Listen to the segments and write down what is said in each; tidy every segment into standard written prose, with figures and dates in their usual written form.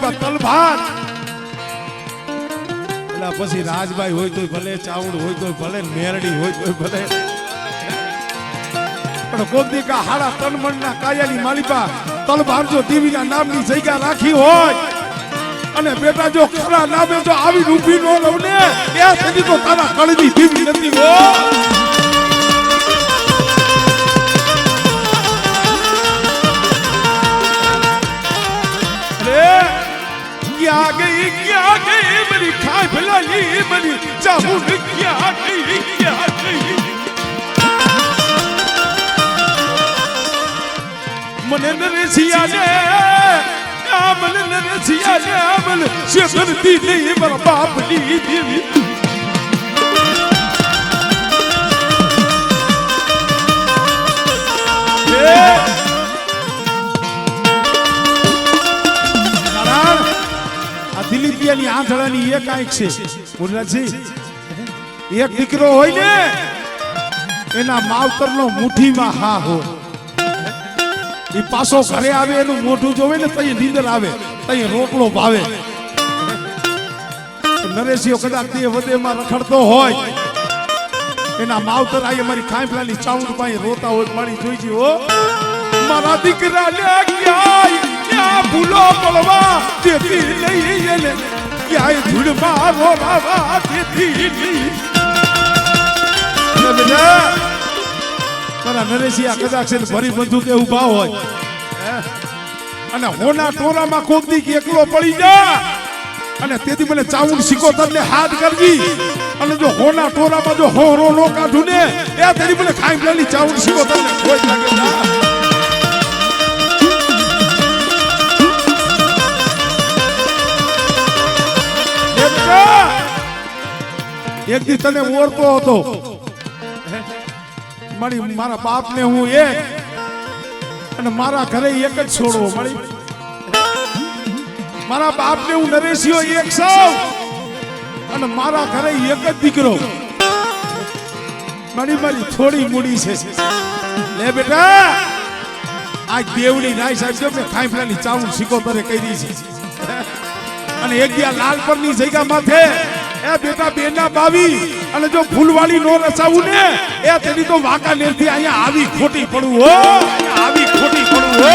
માલિકા તલભાર એલા પછી રાજભાઈ હોય તોય ભલે, ચાવડ હોય તોય ભલે, મેરડી હોય તોય ભલે, પણ ગોમદીકા હાડા તનમણના કાયાની માલિકા તલભાર જો દેવીના નામની જગ્યા રાખી હોય અને બેટા જો ખરા નામે જો આવી રૂપી નો લઉં ને ત્યાં સુધી તો તારા કળની દેવી નથી હો. क्या गई मेरी खाई भलाई मेरी चाहूं क्या गई મને નરેશિયા ને મને નરેશિયા ને મને શેખરતી નહીં મારા બાપની દેવી દિલીપિયાની આંધળાની એક આંખ છે મુરલાજી. એક દીકરો હોય ને એના માવતરનો મુઠ્ઠીમાં હા હોય, એ પાછો ઘરે આવે એનું મોઢું જોવે ને તઈ નીંદર આવે, તઈ રોટલો ભાવે. નરેશિયો કદાચ તે વધેમાં રખડતો હોય એના માવતર આય મારી ખાંભલાની ચાઉંડ પાસે રોતા હોય મારી જોઈ છે હો મારા દીકરા ને ક્યાં ભૂલો પડવા દેતી નહીં એને ક્યાંય ધૂળમાં રોવા દેતી નહીં. મારા નરેશિયા કદાચ છે ભરી બંદૂકે ઉભા હોય અને હોના ટોરામાં કોક દી એકલો પડી જા અને તેથી મને ચાઉંડ સિકોતર ને હાથ કરવી અને જો હોના ટોરામાં જો હોરો નો કાઢું ને એ તેરી મને ખાંભલાની ચાઉંડ સિકોતર ને કોઈ લાગે ના. એક દી તને ઓળતો હતો મારા બાપ ને હું એક અને મારા ઘરે એક જ છોડવો મળી. મારા બાપ ને હું નરેશિયો એક સૌ અને મારા ઘરે એક જ દીકરો. મારી થોડી મૂડી છે લે બેટા આ દેવડી નાઈ સાહેબ મેં ખાંભલાની ચાઉંડ સિકોતરે કરી છે અને એક દી લાલ પરની જગ્યા માથે એ બેટા બેના બાવી અને જો ફૂલવાળી નો રસાવું ને એ તેની તો વાંકા નેરથી અહીંયા આવી ખોટી પડવું હો, આવી ખોટી પડવું હો.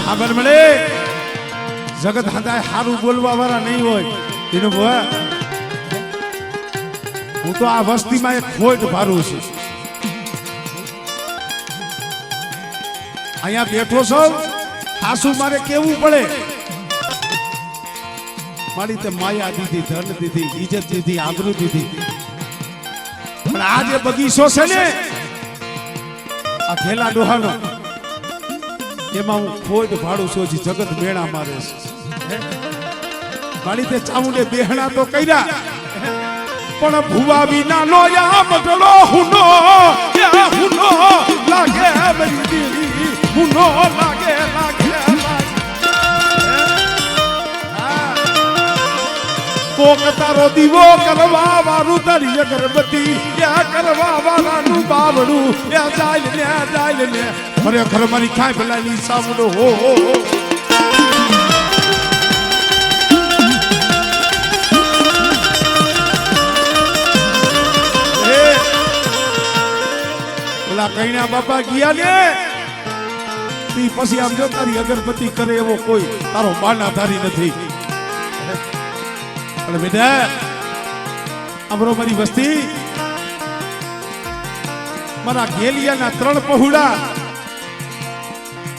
ખબર મળે જગત હદાય સારું બોલવા વાળા નહીં હોય એનું બોલ. હું તો આ વસ્તીમાં એક ખોટ ભારું છું. અહીંયા બેઠો છો સાસુ મારે કેવું પડે મારી તે માયા દીધી, ધન દીધી, ઇજ્જત દીધી, આબરૂ દીધી, પણ આ જે બગીચો છે ને આ ઘેલા ડોહાનો એમાં હું ખોટ ભાડું છું. જગત મેળા મારે છે મારી તે ચાઉંડે બેહણા તો કર્યા પણ ભુવા વિના નો યા મટડો હુનો યા હુનો લાગે મારી દેવી હુનો લાગે કોક તારો દીવો કરવા વાળું તારી અગરબત્તી યા કરવા વાળાનું બાવડું યા જાય ને ખરેખર મારી ખાંભલાની સામનો હો પેલા કઈના બાપા ગયા ને પછી આમ જો તારી અગરબત્તી કરે એવો કોઈ તારો બાનાધારી નથી. અને બેટા આમરો મારી વસ્તી મારા ઘેલિયાના 3 પહોળા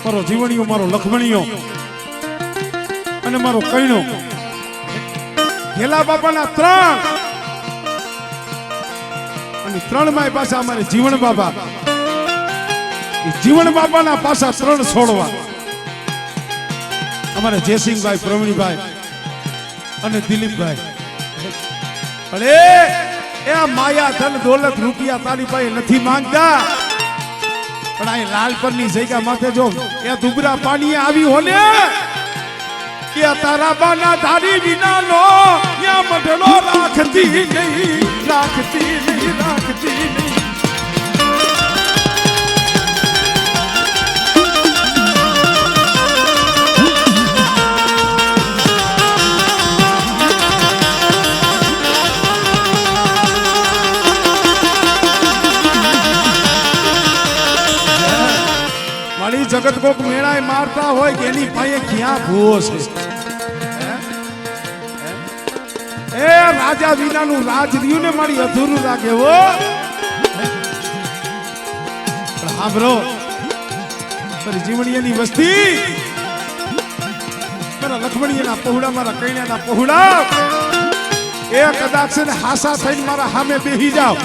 મારો જીવણીઓ મારો લખમણીઓ અને મારો કઈનો ઘેલા બાપાના 3 અને 3 માં પાછા અમારે જીવણ બાપા જીવણ બાપાના પાછા 3 છોડવા અમારે જયસિંહભાઈ, પ્રવીણભાઈ અને દિલીપભાઈ. અરે એ માયા ધન દોલત રૂપિયા તારી પાસે નથી માંગતા પણ આ લાલપરની જગ્યા માથે જો એ દુબરા પાણી આવી હો ને કે તારા બાના ધારી વિનાનો યા મઢડો રાખતી નહીં, રાખતી નહીં, રાખતી નહીં. જગત કોક મેળાએ મારતા હોય કે એની પાસે ક્યાં ભૂવો છે. એ રાજા વિનાનું રાજ રહ્યું ને મારી અધૂરું લાગે હો. સાંભળો મારી જીવણીની વસ્તી, મારા લખમણીના પહોળા, મારા કૈણાના પહોળા, એ કદાચ છે ને હાસા થઈને મારા સામે બેહી જાવ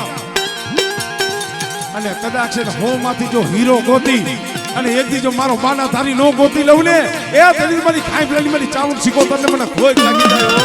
અને કદાચ છે ને હો માંથી જો હીરો ગોતી અને એક દી જો મારો બાના ધારી નો ગોતી લઉં ને, એ તેની મારી ખાઈ પેલી મારી ચાવલ શીખો તને મને ખોઈ લાગી જાય.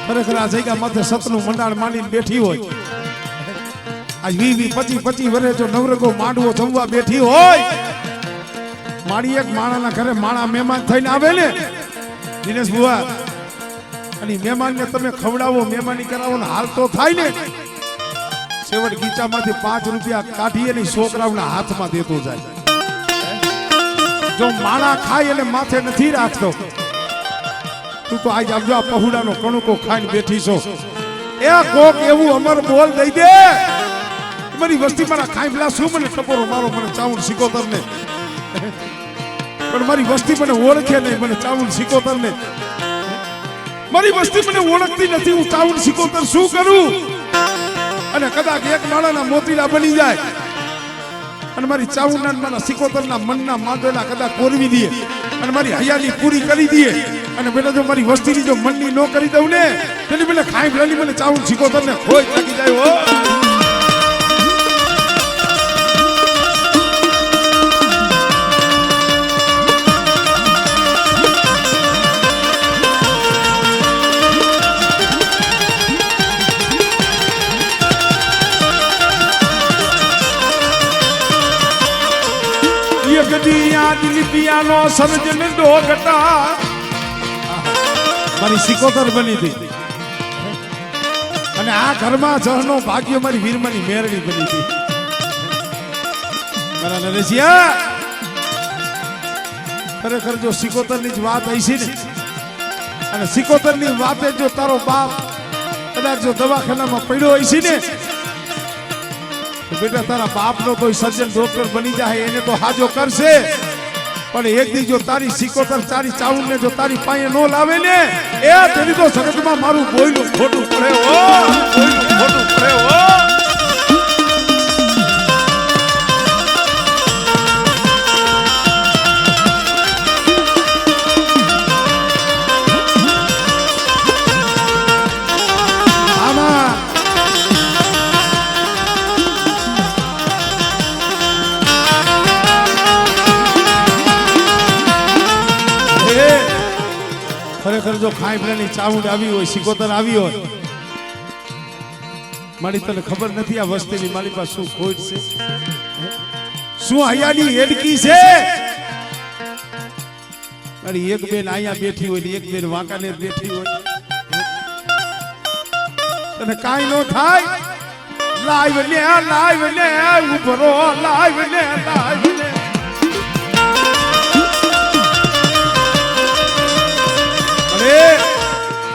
ખરેખર આ જગ્યા માથે સતનું મંડાણ માંડીને બેઠી હોય, આ 20-25 વર્ષે જો નવરંગો માંડવો જમવા બેઠી હોય, મારી એક માણાના ઘરે માણા મહેમાન થઈને આવે ને દિનેશ બુઆ, અને મહેમાનને તમે ખવડાવો, મહેમાની કરાવો ને હાલ તો થાય ને, છેવટ ગીચામાંથી 5 રૂપિયા કાઢી અને છોકરાઓના હાથમાં દેતો જાય. જો માણા ખાય અને માથે નથી રાખતો, તું તો આજ આવજો આ પહુડાનો કણુકો ખાઈને બેઠી છો. એ કોક એવું અમર બોલ દઈ દે, મારી વસ્તી મારા ખાઈ પેલા શું મને ટપોરો મારો, મને ચાવણ સિકોતર ને, પણ મારી વસ્તી મને ઓળખે નહીં, મને ચાવણ સિકોતર ને, મારી વસ્તી મને ઓળખતી નથી, હું ચાવણ સિકોતર શું કરું? અને કદાચ એક માળાના મોતીડા બની જાય અને મારી ચાવણના મારા સિકોતરના મનના માંડેલા કદાચ કોરવી દે અને મારી હયાલી પૂરી કરી દે, અને બેટા જો મારી વસ્તીની જો મનની ન કરી દઉં ને, તેની મને ખાઈ ભલાની મને ચાવણ સિકોતર ને ખોઈ લાગી જાય હો. દિલિપિયાનો સર્જન ડોગટા મારી સિકોતર બની હતી, અને આ ઘરમાં જહનો ભાગ્ય મારી વીરમાની મેરડી બની હતી. મારા નરેશિયા, ખરેખર જો સિકોતરની જ વાત હશે ને, અને સિકોતરની વાતે જો તારો બાપ કદાચ જો દવાખાનામાં પડ્યો હશે ને, બેટા તારા બાપનો કોઈ સર્જન ડોક્ટર બની જાય એને તો હાજો કરશે, પણ એક દી જો તારી સિકોતર તારી ચાવણ ને જો તારી પાસે નો લાવે ને, એ તેની તો જગતમાં મારું બોયલું ખોટું પડે હો, બોયલું ખોટું પડે હો. ખરેખર જો ખાઈ પીવાની ચાવડ આવી હોય, સિકોતર આવી હોય, મારી તને ખબર નથી આ વસ્તીની મારી પાસે શું ખોટ છે, શું હૈયાની હેડકી છે. અરે એક બેન અહીંયા બેઠી હોય ને એક બેન વાંકાને બેઠી હોય, તને કાઈ નો થાય. લાઈવ ને ઉભરો, લાઈવ ને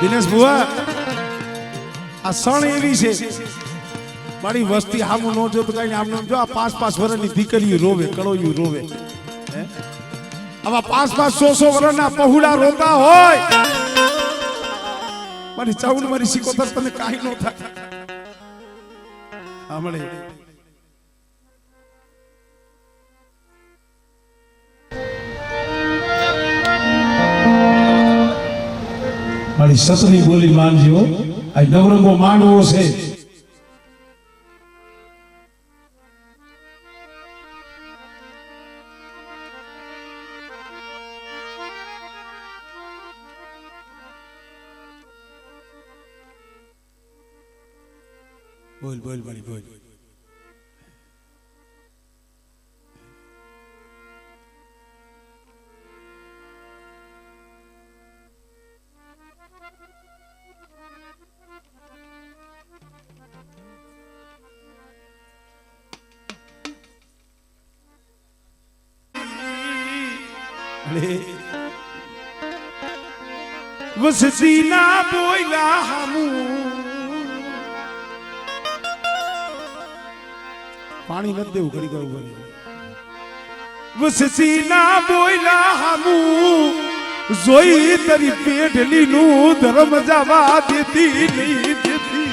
દિનેશ બુઆ, આ સણ એવી છે મારી વસ્તી આમું ન જોતું કઈ આમ જો આ 5-5 વર્ષની દીકરીઓ રોવે, કળોયું રોવે, આવા 5-5 100 વર્ષના પહુડા રોતા હોય, મારી ચાવડ મારી સિકોતર તને કાઈ ન થાય. આમળે મારી સસની બોલી માનજો, આ નવરંગો માંડવો છે, બોલ બોલ મારી બોલ. વસતી ના બોયલા હામું પાણી નથી દેવું કરી ગયું. વસતી ના બોયલા હામું જોઈ તારી પેઢલી નું ધર્મ જવા દેતી નહીં દેતી.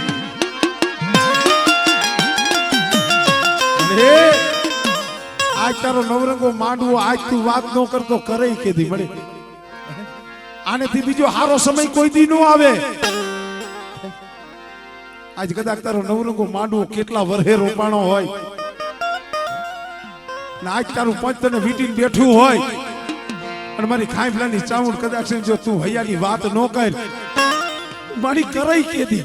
આજ તારો નવરંગો માંડવો આજ તું વાત ન કરતો કરે કેદી મળે. આનેથી બીજો હારો સમય કોઈ દી નો આવે. આજ કદાચ તારો નવરંગો માંડવો કેટલા વર્ષે રોપાણો હોય ને આજ તારું પંચ તને વીટીને બેઠું હોય અને મારી ખાઈફલાની ચામુંડ કદાચ જો તું હૈયાની વાત ન કર મારી કરાઈ કેદી.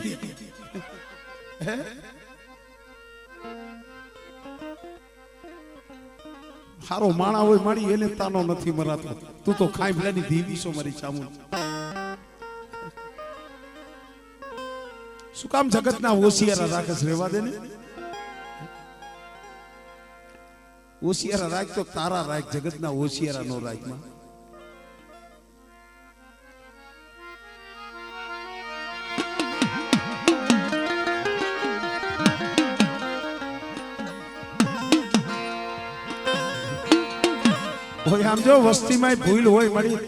હારો માણા હોય મારી એને તાનો નથી મરાતો. તું તો ખાઈ ભલાની ધીવી છો મારી ચામુંડ. શું કામ જગતના ઓશિયારા રાખસ રેવા દે ને. ઓશિયારા રાખ તો તારા રાખ, જગતના ઓશિયારા નો રાખ. માં આમ જો વસ્તીમાં ભૂલ હોય મારી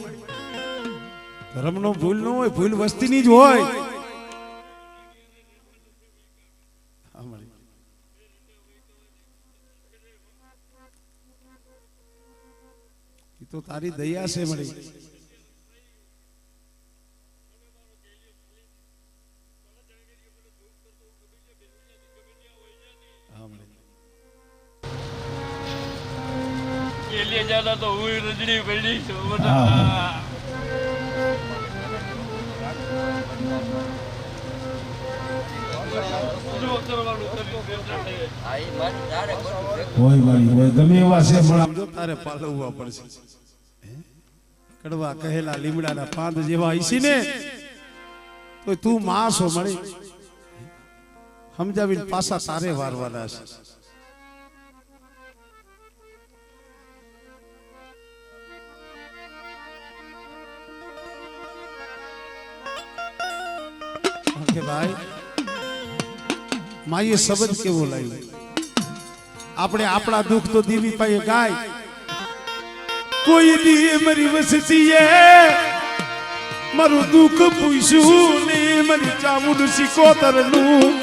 ધર્મનો ભૂલ ન હોય, ભૂલ વસ્તીની જ હોય. એ તો તારી દયા છે મળી. लिए जाना तो हुई रजनी बड़ी तो बता હોય મારી હોય ગમે એવા છે પણ જો તારે પાલવવા પડશે. કડવા કહેલા લીમડાના પાંદ જેવા હઈસી ને તો તું માસ હો મળી સમજાવીને પાછા તારે વારવાના છે. કે ભાઈ માઈએ શબ્દ કેવો લાવ્યો. આપણે આપણા દુઃખ તો દીવી પાએ ગાય. કોઈ દી મારી વસતીએ મારું દુઃખ પૂછ્યું ને મારી ચામુંડ સિકોતરનું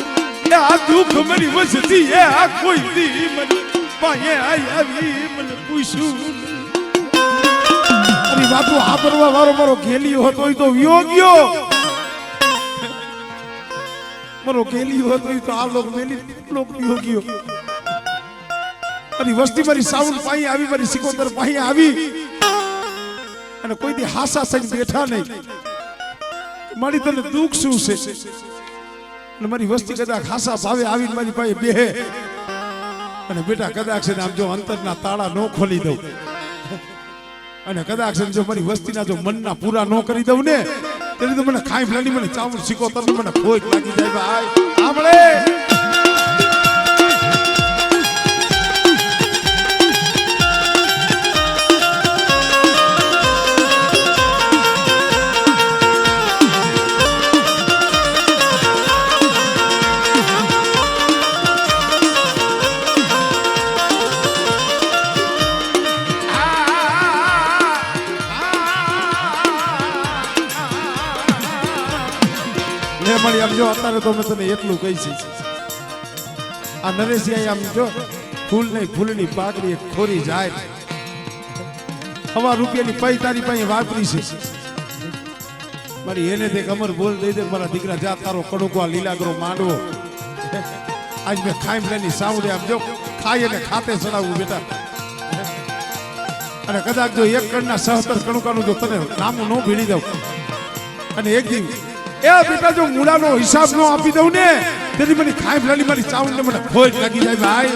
આ દુઃખ મારી વસતીએ આ કોઈ દી મારી પાએ આવી મને પૂછ્યું. અરે વાતો હાબરવા વાળો મારો ઘેલી હતો એ તો વિયો ગયો. મારો કેલી હતો તો આ લોક મેલી લોક વિયો ગયો. અને વસ્તી મારી સાઉન્ડ પાઈ આવી, મારી સિકોતર પાઈ આવી અને કોઈ દી હાસા સજ બેઠા નહીં. મારી તને દુઃખ શું છે? અને મારી વસ્તી કદાચ હાસા ભાવે આવીને મારી પાસે બેહે અને બેટા કદાચ છે ને આમ જો અંતરના તાળા ન ખોલી દઉં અને કદાચ જો મારી વસ્તીના જો મનના પૂરા ન કરી દઉં ને એટલે તો મને ખાઈ ફલાની મને ચામુંડ સિકોતર મને ખોટ લાગી જાય. ભાઈ સાંભળે આમ જો અત્યારે તો મેં તને એટલું કહી છે. આ નરેશિયા આમ જો ફૂલ નહીં ફૂલની પાકડી ખોરી જાય 1.5 રૂપિયાની પૈ તારી પાસે વાપરી છે મારી. એને તે કમર બોલ દઈ દે મારા દીકરા જા તારો કડુકો લીલાગરો માંડવો આજ મેં ખાઈ લેની સાવડે આમ જો ખાઈ અને ખાતે ચડાવવું બેટા. અને કદાચ જો એક કણના 70 કણુકાનું જો તને નામું ન ભીડી દઉં અને એક દિવસ એ બેટા જો મૂળાનો હિસાબ નો આપી દઉં ને તેથી મને ખાઈ ફલાની મારી ચાવણ ને મને ખોટ લાગી જાય ભાઈ.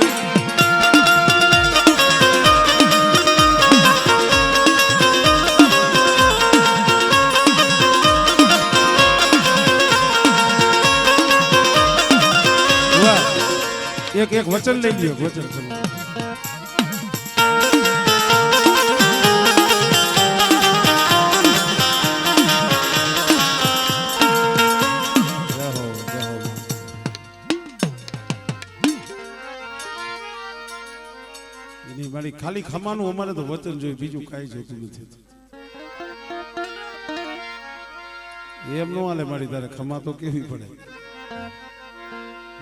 એક એક વચન લઈ લ્યો, વચન કરો. એની મારી ખાલી ખમાનું અમારે તો વચન જોયું, બીજું કાંઈ જોતું નથી. એમ નો હાલે મારી તારે ખમા તો કેવી પડે.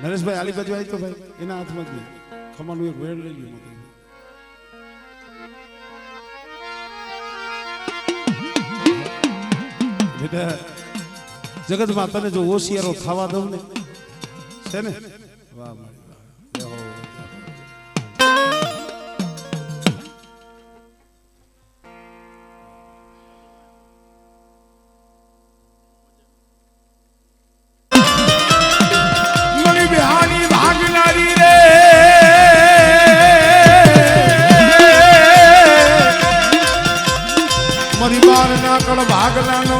નરેશભાઈ આલી બાજુ આવી તો ભાઈ એના હાથમાં જ ખમાનું એક વેડ લઈ લ્યો. બેટા જગતમાં તને જો હોશિયારો થવા દઉં ને છે ને, વાહ મારી વાહ. ભાગલાનો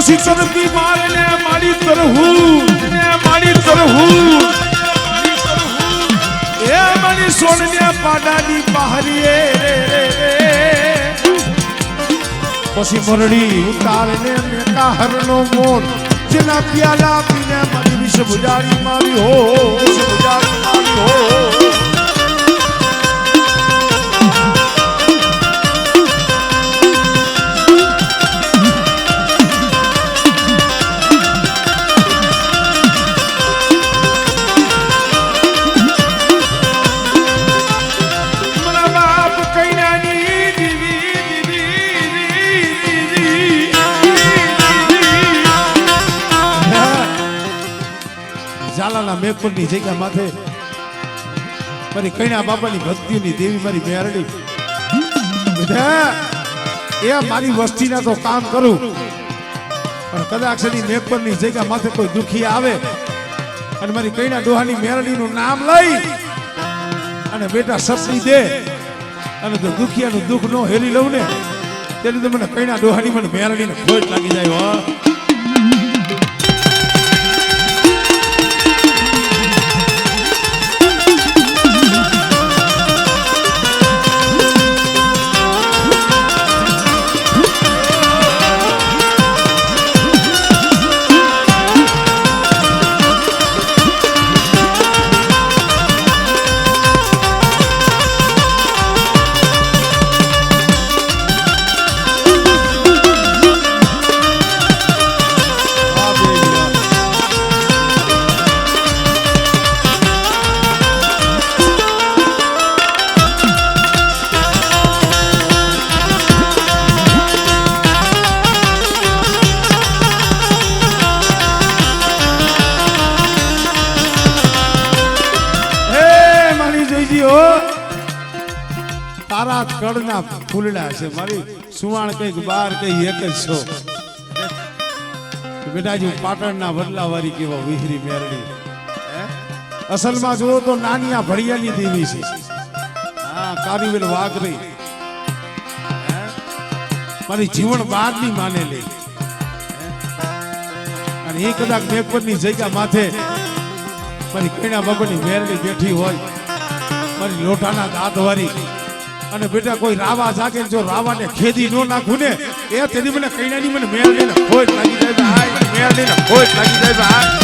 શિક્ષણ થી મારને મારી તરહું ને મારી તરહું એ મારી સોનને પાડાની બહારીએ પછી મરડી ઉતારને મેકા હરનો મોન જેના પ્યાલા પીને મારી વિષ બુજારી મારી હો, વિષ બુજારી મારી હો. ઝાલાના મેઘપુરની જગ્યા માથે મારી કૈણા બાપાની ભક્તિની દેવી મારી મેરડી એ મારી વસ્તીના તો કામ કરું, પણ કદાચ એની મેઘપુરની જગ્યા માથે કોઈ દુખી આવે અને મારી કૈણા ડોહાની મેરડીનું નામ લઈ અને બેટા સપની દે અને તો દુખિયાનું દુઃખ નો હેલી લઉં ને તેની તો મને કૈણા ડોહાની મને મેરડીને ખોટ લાગી જાય. હો તારા કડના ફૂલડા છે મારી સુવાણ કઈક બાર કઈ એક જ છો. બેટાજી પાટણના વડલાવાળી કેવા વિહરી મેરડી અસલમાં જુઓ તો નાનિયા ભડિયાની દેવી છે. હા કારીવેલ વાઘરી મારી જીવન બારની માનેલી અને એ કદાચ મેઘપરની જગ્યા માથે મારી કૈણા બાબાની મેરડી બેઠી હોય મારી લોટાના દાંતવાળી અને બેટા કોઈ રાવા જાગે જો રાવાને ખેદી નો નાખું ને એ તેની મને કૈણાની મને મેરડીને ખોટ લાગી જાય ભાઈ, મેરડીને ખોટ લાગી જાય ભાઈ.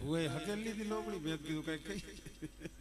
હું એ હકેલ લીધી લોબડી મેં કીધું કઈ કઈ